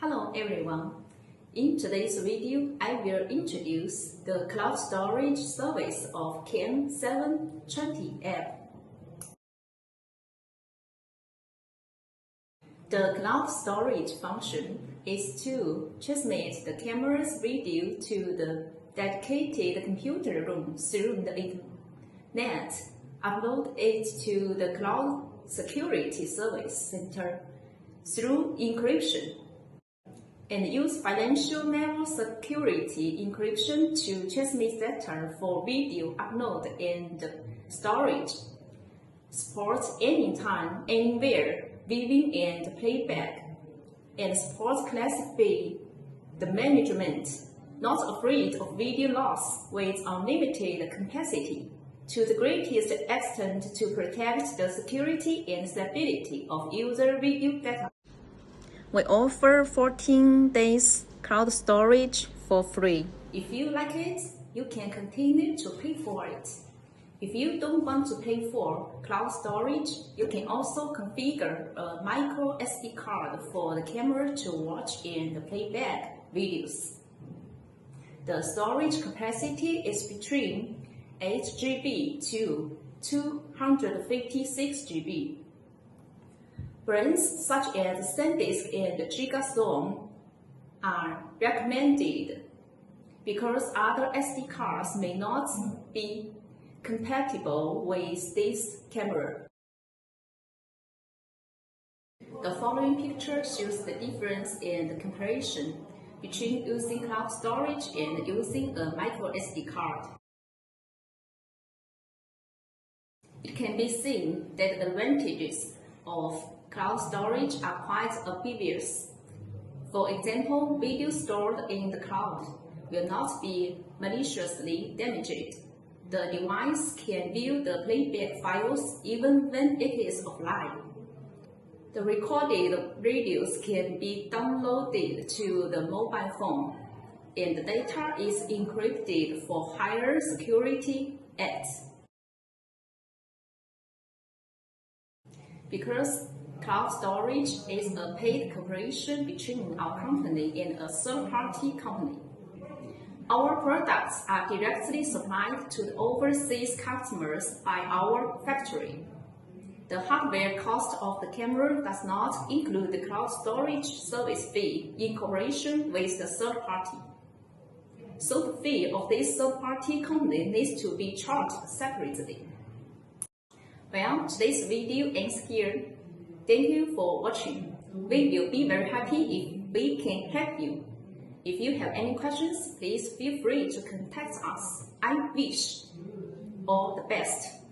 Hello everyone. In today's video, I will introduce the cloud storage service of CAN 720 app. The cloud storage function is to transmit the camera's video to the dedicated computer room through the internet, upload it to the Cloud Security Service Center through encryption, and use financial level security encryption to transmit data for video upload and storage. Supports anytime, anywhere, viewing and playback, and supports classic B, the management, not afraid of video loss with unlimited capacity, to the greatest extent to protect the security and stability of user video data. We offer 14 days cloud storage for free. If you like it, you can continue to pay for it. If you don't want to pay for cloud storage, you can also configure a micro SD card for the camera to watch and playback videos. The storage capacity is between 8 GB to 256 GB. Brands such as SanDisk and Jooan are recommended because other SD cards may not be compatible with this camera. The following picture shows the difference in the comparison between using cloud storage and using a micro SD card. It can be seen that the advantages of cloud storage are quite obvious. For example, video stored in the cloud will not be maliciously damaged. The device can view the playback files even when it is offline. The recorded videos can be downloaded to the mobile phone, and the data is encrypted for higher security acts. Because cloud storage is a paid cooperation between our company and a third-party company, our products are directly supplied to the overseas customers by our factory. The hardware cost of the camera does not include the cloud storage service fee in cooperation with the third party. So the fee of this third-party company needs to be charged separately. Well, today's video ends here. Thank you for watching. We will be very happy if we can help you. If you have any questions, please feel free to contact us. I wish all the best.